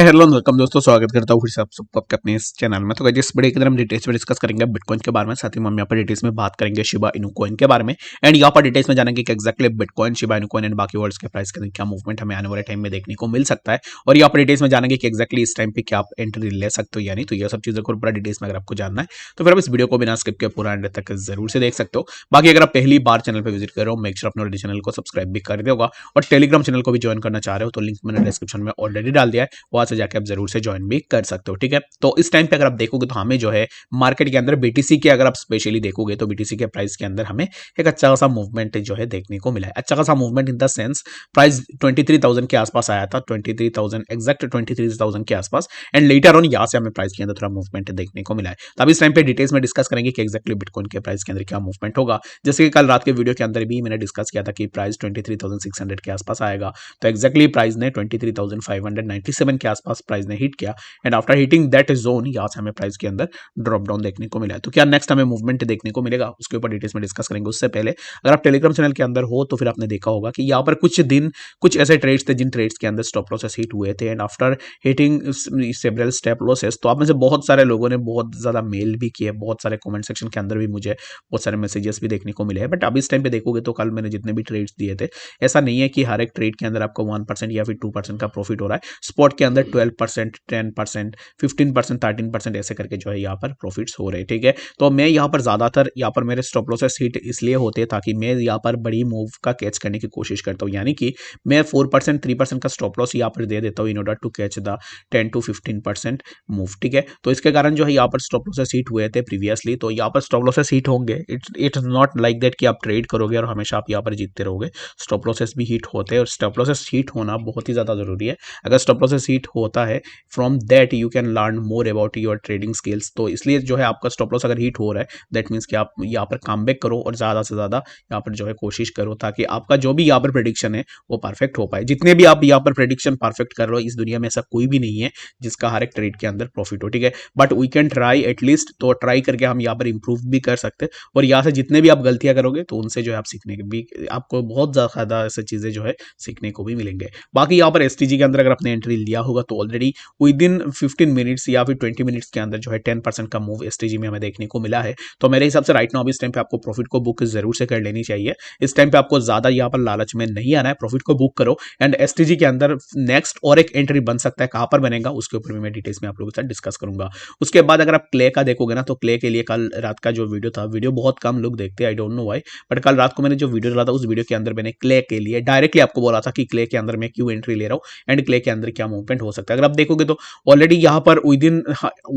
Hello welcome दोस्तों, स्वागत करता हूँ फिर से आप सबको आपके अपने इस चैनल में। तो गाइस इस वीडियो के अंदर हम डिटेल्स में डिस्कस करेंगे बिटकॉइन के बारे में, साथ ही हम यहाँ पर डिटेल्स में बात करेंगे शिबा इनू कॉइन के बारे में। एंड यहाँ पर डिटेल्स में जानेंगे कि exactly bitcoin, Shiba Inu coin and बाकी वर्ल्ड्स के प्राइस के अंदर क्या मूवमेंट हमें आने वाले टाइम में देखने को मिल सकता है। और यहाँ पर डिटेल्स में जानेंगे कि एक्जैक्टली इस टाइम पे क्या आप एंट्री ले सकते हो या नहीं। तो ये सब चीज़ों को पूरा डिटेल्स में अगर आपको जानना है तो फिर आप इस वीडियो को बिना स्किप के पूरा एंड तक जरूर से देख सकते हो। बाकी अगर आप पहली बार चैनल पर विजिट कर रहे हो, मेक श्योर अपने चैनल को सब्सक्राइब भी कर देगा। और टेलीग्राम चैनल को भी ज्वाइन करना चाह रहे हो तो लिंक मैंने डिस्क्रिप्शन में ऑलरेडी डाल दिया है, वहां से जाकर आप जरूर से ज्वाइन भी कर सकते हो। ठीक है, तो इस टाइम पे अगर आप देखोगे तो हमें जो है मार्केट के अंदर बीटीसी के अगर आप स्पेशली देखोगे तो बीटीसी के प्राइस के अंदर हमें एक अच्छा खासा मूवमेंट जो है देखने को मिला है। अच्छा खासा movement in the sense price 23,000 के आसपास आया था, 23,000 एग्जैक्ट 23,000 के आसपास। एंड लेटर ऑन यहाँ से हमें प्राइस के अंदर थोड़ा मूवमेंट देखने को मिला है। तो अब इस टाइम पे डिटेल्स में डिस्कस करेंगे कि एक्जैक्टली बिटकॉइन के प्राइस के अंदर क्या मूवमेंट होगा। जैसे कि कल रात के वीडियो के अंदर भी मैंने डिस्कस किया था कि प्राइस 23,600 के आसपास आएगा, तो एक्जैक्टली प्राइस ने 23,597 के आसपास प्राइस ने हिट किया। And after hitting that zone यहाँ से हमें प्राइस के अंदर ड्रॉप डाउन देखने को मिला है। तो क्या नेक्स्ट हमें मूवमेंट देखने को मिलेगा, उसके ऊपर डिटेल्स में डिस्कस करेंगे। उससे पहले अगर आप टेलीग्राम चैनल के अंदर हो तो फिर आपने देखा होगा कि यहाँ पर कुछ दिन कुछ ऐसे ट्रेड्स थे जिन ट्रेड्स के अंदर स्टॉप लॉसेस हिट हुए थे। And after hitting several step losses, तो आप में से बहुत सारे लोगों ने बहुत ज्यादा मेल भी किए, बहुत सारे कमेंट सेक्शन के अंदर भी मुझे बहुत सारे मैसेजेस भी देखने को मिले हैं। बट अब इस टाइम पे देखोगे तो कल मैंने जितने भी ट्रेड्स दिए थे, ऐसा नहीं है कि हर एक ट्रेड के अंदर आपको 1% या फिर 2% का प्रॉफिट हो रहा है। स्पॉट के अंदर 12%, 10%, 15%, 13% ऐसे करके जो है यहाँ पर प्रॉफिट्स हो रहे हैं। ठीक है, तो मैं यहाँ पर ज्यादातर यहाँ पर मेरे स्टॉप लॉसेस हिट इसलिए होते हैं ताकि मैं यहाँ पर बड़ी मूव का कैच करने की कोशिश करता हूँ। यानी कि मैं 4%, 3% का स्टॉप लॉस यहाँ पर दे देता हूँ in order to catch the 10 to 15% move. ठीक है, तो इसके कारण जो है यहाँ पर स्टॉप लॉसेस हिट हुए थे प्रीवियसली। तो यहाँ पर स्टॉप लॉसेस हिट होंगे, इट्स नॉट लाइक दैट कि आप ट्रेड करोगे और हमेशा आप यहाँ पर जीतते रहोगे। स्टॉप लॉसेस भी हिट होते हैं और स्टॉप लॉसेस हिट होना बहुत ही ज्यादा जरूरी है। अगर स्टॉप लॉसेस हिट होता है, from that you can learn more about your trading skills. तो इसलिए जो है आपका स्टॉप लॉस अगर हिट हो रहा है, दैट मीन्स कि आप यहाँ पर कम बैक करो और ज्यादा से ज्यादा यहाँ पर जो है कोशिश करो ताकि आपका जो भी यहाँ पर प्रेडिक्शन है वो परफेक्ट हो पाए। जितने भी आप यहाँ पर प्रेडिक्शन परफेक्ट कर रहे हो, इस दुनिया में ऐसा कोई भी नहीं है जिसका हर एक ट्रेड के अंदर प्रॉफिट हो। ठीक है, but we can try at least, तो ट्राई करके हम यहाँ पर इंप्रूव भी कर सकते हैं। और यहाँ से जितने भी आप गलतियां करोगे तो उनसे जो है आप सीखने के भी, आपको बहुत ज्यादा ऐसी चीजें जो है सीखने को भी मिलेंगे। बाकी यहाँ पर एसटीजी के अंदर अगर आपने एंट्री लिया होगा तो ऑलरेडी विद इन 15 मिनट्स या फिर 20 मिनट्स के अंदर जो है 10% का मूव एसटीजी में हमें देखने को मिला है। तो मेरे हिसाब से राइट नाउ इस टाइम पे आपको प्रॉफिट को बुक जरूर से कर लेनी चाहिए। इस टाइम पे आपको ज्यादा यहाँ पर लालच में नहीं आना है, प्रॉफिट को बुक करो। एंड एसटीजी के अंदर नेक्स्ट और एक एंट्री बन सकता है, कहां पर बनेगा उसके ऊपर भी मैं डिटेल्स में आप लोगों के साथ डिस्कस करूंगा। उसके बाद अगर आप क्ले का देखोगे ना, तो क्ले के लिए कल रात का जो वीडियो था, वीडियो बहुत कम लोग देखते हैं, I don't know why, but कल रात को मैंने जो वीडियो डाला था उस वीडियो के अंदर मैंने क्ले के लिए डायरेक्टली आपको बोला था कि क्ले के अंदर मैं क्यों एंट्री ले रहा हूं एंड क्ले के अंदर क्या मूवमेंट हो सकता है। अगर आप देखोगे तो ऑलरेडी यहाँ पर विद इन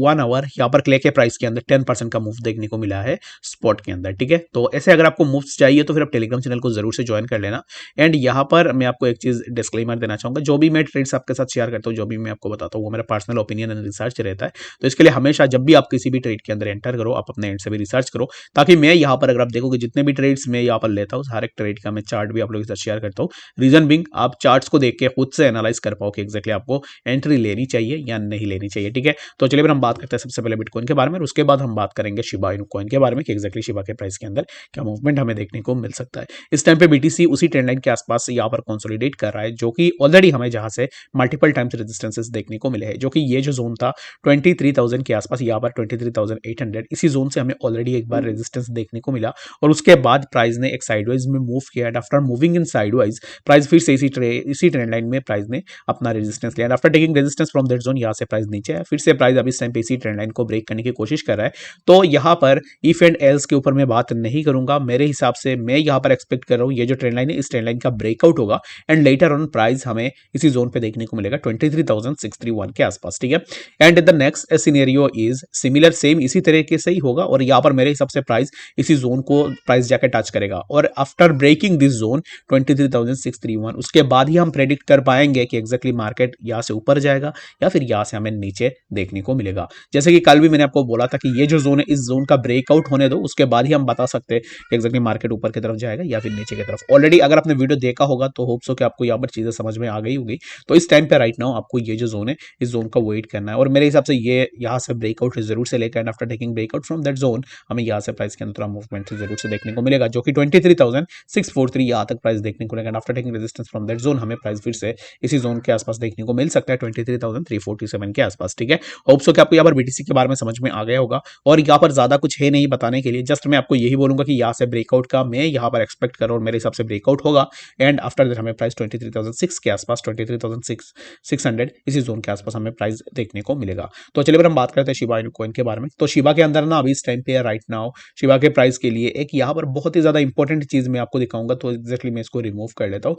1 आवर यहाँ पर क्ले के प्राइस के अंदर 10% का मूव देखने को मिला है स्पॉट के अंदर। ठीक है, तो ऐसे अगर आपको मूव्स चाहिए तो फिर आप टेलीग्राम चैनल को जरूर से ज्वाइन कर लेना। एंड यहाँ पर मैं आपको एक चीज डिस्क्लेमर देना चाहूंगा, जो भी मैं ट्रेड्स आपके साथ शेयर करता हूँ, जो भी मैं आपको बताता हूँ, वो मेरा पर्सनल ओपिनियन एंड रिसर्च रहता है। तो इसके लिए हमेशा जब भी आप किसी भी ट्रेड के अंदर एंटर करो, आप अपने एंड से भी रिसर्च करो, ताकि मैं यहाँ पर अगर आप देखोगे जितने भी ट्रेड्स मैं यहाँ पर लेता हूँ, हर एक ट्रेड का मैं चार्ट भी आप लोगों के साथ शेयर करता हूँ। रीजन बिंग, आप चार्ट्स को देख के खुद से एनालाइज कर पाओ कि एक्जैक्टली आपको एंट्री लेनी चाहिए या नहीं लेनी चाहिए। ठीक है, तो चलिए फिर हम बात करते हैं सबसे पहले बिटकॉइन के बारे में, उसके बाद हम बात करेंगे शिबा इनू कॉइन के बारे में कि एक्जैक्टली शिबा के प्राइस के अंदर क्या मूवमेंट हमें देखने को मिल सकता है। इस टाइम पे बीटीसी उसी ट्रेंड लाइन के आसपास यहाँ पर कंसोलिडेट कर रहा है, जो कि ऑलरेडी हमें जहां से मल्टीपल टाइम्स रेजिस्टेंसेस देखने को मिले हैं, जो कि ये जो जोन था 23,000 के आसपास, यहाँ पर 23,800, इसी जोन से हमें ऑलरेडी एक बार रेजिस्टेंस देखने को मिला। और उसके बाद प्राइस ने एक साइडवाइज में मूव किया and after moving in sideways price फिर से इसी ट्रेंड लाइन में प्राइस ने अपना रेजिस्टेंस लिया। After taking resistance from that zone, यहाँ से प्राइस नीचे है, फिर से प्राइस अभी इस टाइम पे इसी ट्रेंड लाइन को ब्रेक करने की कोशिश कर रहा है। तो यहाँ पर इफ एंड एल्स के ऊपर मैं बात नहीं करूंगा। मेरे हिसाब से मैं यहाँ पर एक्सपेक्ट कर रहा हूँ ये जो ट्रेंड लाइन है, इस ट्रेंड लाइन का ब्रेकआउट होगा एंड लेटर ऑन प्राइस हमें इसी जोन पे देखने को मिलेगा 23,631 के आसपास। ठीक है, and the next scenario is similar, same इसी तरीके से ही होगा। और यहाँ पर मेरे हिसाब से प्राइस इसी जोन को प्राइस जाकर टच करेगा और आफ्टर ब्रेकिंग दिस जोन 23,631, उसके बाद ही हम प्रेडिक्ट कर पाएंगे कि एक्जैक्टली मार्केट यहाँ से ऊपर जाएगा या फिर यहाँ से हमें नीचे देखने को मिलेगा। जैसे कि कल भी मैंने आपको बोला था कि ये जो जोन है, इस जोन का ब्रेकआउट होने दो, उसके बाद ही हम बता सकते हैं कि एक्जैक्टली मार्केट ऊपर की तरफ जाएगा या फिर नीचे की तरफ। ऑलरेडी अगर आपने वीडियो देखा होगा तो होप्स हो कि आपको यहाँ पर चीजें समझ में आ गई होगी। तो इस टाइम पे राइट नाउ आपको ये जो जोन है, इस जोन का वेट करना है और मेरे हिसाब से ये यहाँ से ब्रेकआउट जरूर से लेकर and after taking breakout from that zone हमें यहाँ से प्राइस के अंदर मूवमेंट जरूर से देखने को मिलेगा, जो कि 23,643 यहाँ तक प्राइस देखने को मिलेगा। After taking resistance from that zone हमें प्राइस फिर से इसी जोन के आसपास देखने को मिल सकता है 23,347 के आसपास। ठीक है, होप सो कि आपको यहाँ पर बीटीसी के बारे में समझ में आ गया होगा और यहाँ पर ज्यादा कुछ है नहीं बताने के लिए, जस्ट मैं आपको यही बोलूंगा कि यहाँ से ब्रेकआउट का मैं यहाँ पर एक्सपेक्ट कर रहा हूँ, मेरे हिसाब से ब्रेकआउट होगा एंड आफ्टर दैट हमें प्राइस 23,006 के आसपास, 23,600 इसी जोन के आसपास हमें प्राइस देखने को मिलेगा। तो चलिए फिर हम बात करते हैं शिबा इनु कॉइन के बारे में। तो शिबा के अंदर ना अभी इस टाइम पे राइट नाउ शिबा के प्राइस के लिए एक यहाँ पर बहुत ही ज्यादा इंपॉर्टेंट चीज मैं आपको दिखाऊंगा, तो एक्जैक्टली मैं इसको रिमूव कर लेता हूँ।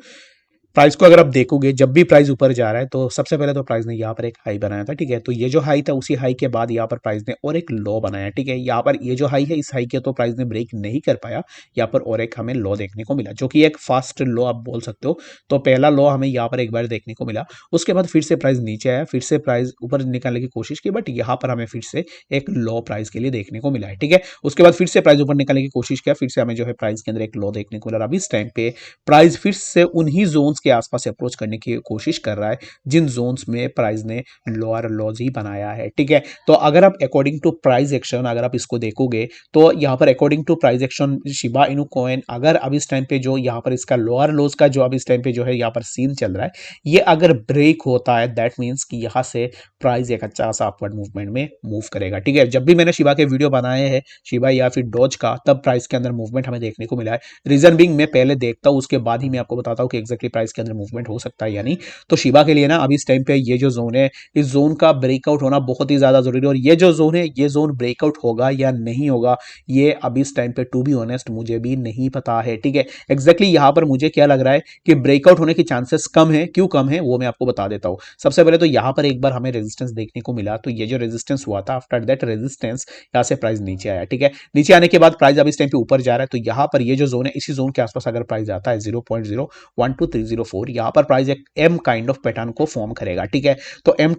प्राइस को अगर आप देखोगे जब भी प्राइस ऊपर जा रहा है तो सबसे पहले तो प्राइस ने यहाँ पर एक हाई बनाया था। ठीक है, तो ये जो हाई था उसी हाई के बाद यहाँ पर प्राइस ने और एक लो बनाया। ठीक है, यहाँ पर ये जो हाई है इस हाई के तो प्राइस ने ब्रेक नहीं कर पाया, यहाँ पर और एक हमें लो देखने को मिला जो कि एक फास्ट लो आप बोल सकते हो। तो पहला लो हमें यहाँ पर एक बार देखने को मिला, उसके बाद फिर से प्राइस नीचे आया, फिर से प्राइस ऊपर निकालने की कोशिश की, बट यहाँ पर हमें फिर से एक लो प्राइस के लिए देखने को मिला है। ठीक है, उसके बाद फिर से प्राइस ऊपर निकालने की कोशिश किया, फिर से हमें जो है प्राइस के अंदर एक लो देखने को मिला। अभी इस टाइम पे प्राइस फिर से उन्हीं जोन्स के आसपास अप्रोच करने की कोशिश कर रहा है जिन जोन्स में प्राइस ने लोअर लॉज ही बनाया है। ठीक है, तो अगर आप अकॉर्डिंग टू प्राइस एक्शन अगर आप इसको देखोगे तो यहाँ पर according to price action Shiba Inu coin अगर अब इस टाइम पे जो यहाँ पर इसका लोअर लॉज का जो अब इस टाइम पे जो है यहाँ पर सीन चल रहा है, ये अगर ब्रेक होता है दैट मीन्स कि यहाँ से प्राइस एक अच्छा सा अपवर्ड मूवमेंट में मूव करेगा। ठीक है, जब भी मैंने शिबा के वीडियो बनाए हैं शिबा या फिर डॉज का, तब प्राइस के अंदर मूवमेंट हमें देखने को मिला है। रीजन बिंग मैं पहले देखता हूँ उसके बाद ही मैं आपको बताता हूँ कि एक्जैक्टली प्राइस के अंदर मूवमेंट हो सकता है या नहीं। तो शिबा के लिए ना अभी इस टाइम पे ये जो जोन है इस जोन का ब्रेकआउट होना बहुत ही ज्यादा जरूरी है, और ये जो जोन है ये जोन ब्रेकआउट होगा या नहीं होगा ये अभी इस टाइम पे टू बी ऑनेस्ट मुझे भी नहीं पता है। ठीक है, एक्जैक्टली यहाँ पर मुझे क्या लग रहा है कि ब्रेकआउट होने की चांसेस कम है। क्यों कम है वो मैं आपको बता देता हूँ। सबसे पहले तो यहाँ पर एक बार हमें रेजिस्टेंस देखने को मिला, तो ये जो रेजिस्टेंस हुआ था आफ्टर दैट रेजिस्टेंस यहाँ से प्राइस नीचे आया। ठीक है, नीचे आने के बाद प्राइस अब इस टाइम पे ऊपर जा रहा है, तो यहाँ पर ये जो जोन है इसी जोन के आसपास अगर प्राइस आता है 0.012304, यहाँ पर प्राइस एक एम काइंड ऑफ पैटर्न को फॉर्म करेगा। ठीक है, तो एम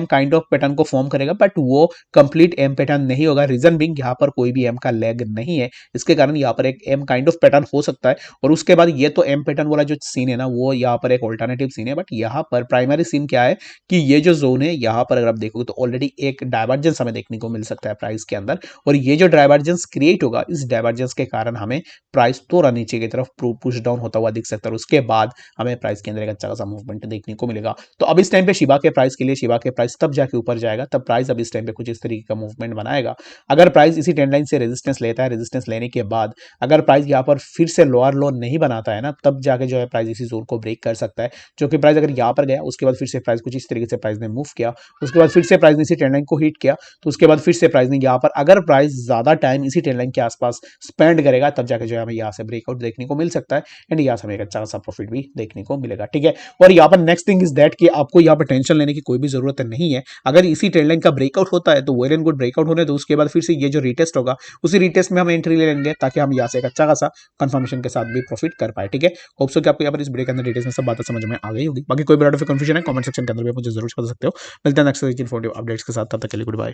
काइंड ऑफ पैटर्न को फॉर्म करेगा, बट वो कंप्लीट एम पैटर्न नहीं होगा। रीजन बिंग यहाँ पर कोई भी एम का लेग नहीं है, इसके कारण यहाँ पर एक एम काइंड ऑफ पैटर्न हो सकता है, और उसके बाद ये तो एम पैटर्न वाला जो सीन है ना वो यहाँ पर एक ऑल्टरनेटिव सीन है। बट यहाँ पर प्राइमरी सीन क्या है कि ये जो जोन है यहाँ पर अगर आप देखोगे तो ऑलरेडी एक डाइवर्जेंस हमें देखने को मिल सकता है प्राइस के अंदर, और ये जो डाइवर्जेंस क्रिएट होगा इस डाइवर्जेंस के कारण हमें प्राइस थोड़ा नीचे की तरफ पुश डाउन होता हुआ दिख सकता है, और उसके बाद हमें प्राइस के अंदर एक अच्छा खासा मूवमेंट देखने को मिलेगा। तो अब इस टाइम पे शिबा के प्राइस के लिए शिबा के प्राइस तब जाके ऊपर जाएगा तब प्राइस अब इस टाइम पे कुछ इस तरीके का मूवमेंट बनाएगा। अगर प्राइस इसी ट्रेंड लाइन से रेजिस्टेंस लेता है, रेजिस्टेंस लेने के बाद अगर प्राइस यहाँ पर फिर से लोअर लो नहीं बनाता है ना, तब जाके जो है प्राइस इसी जोन को ब्रेक कर सकता है। जो कि प्राइस अगर यहाँ पर गया उसके बाद फिर से प्राइस कुछ इस तरीके से प्राइस ने मूव किया, उसके बाद फिर से प्राइस ने इसी ट्रेंड लाइन को हिट किया, तो उसके बाद फिर से प्राइस ने यहाँ पर अगर प्राइस ज्यादा टाइम इसी ट्रेंड लाइन के आसपास स्पेंड करेगा तब जाके जो है हमें यहाँ से ब्रेकआउट देखने को मिल सकता है, एंड यहाँ से हमें एक अच्छा सा प्रॉफिट भी देखने को मिलेगा। ठीक है, और यहाँ पर नेक्स्ट थिंग इज दैट कि आपको यहाँ पर टेंशन लेने की कोई भी जरूरत नहीं है। अगर इसी ट्रेंड लाइन का ब्रेकआउट होता है तो वेल एंड गुड, ब्रेकआउट होने तो उसके बाद फिर से ये जो रिटेस्ट होगा उसी रिटेस्ट में हम एंट्री ले लेंगे ताकि हम यहाँ से एक अच्छा खासा कंफर्मेशन के साथ भी प्रॉफिट कर पाए। ठीक है, होप सो कि आपको यहाँ पर इस वीडियो के अंदर डिटेल्स में सब बातें समझ में आ गई होगी। बाकी कोई भी कंफ्यूजन है कमेंट सेक्शन के अंदर भी मुझे जरूर बता सकते हो। मिलते हैं नेक्स्ट इन्फॉर्मेटिव अपडेट्स के साथ, तब तक के लिए गुड बाय।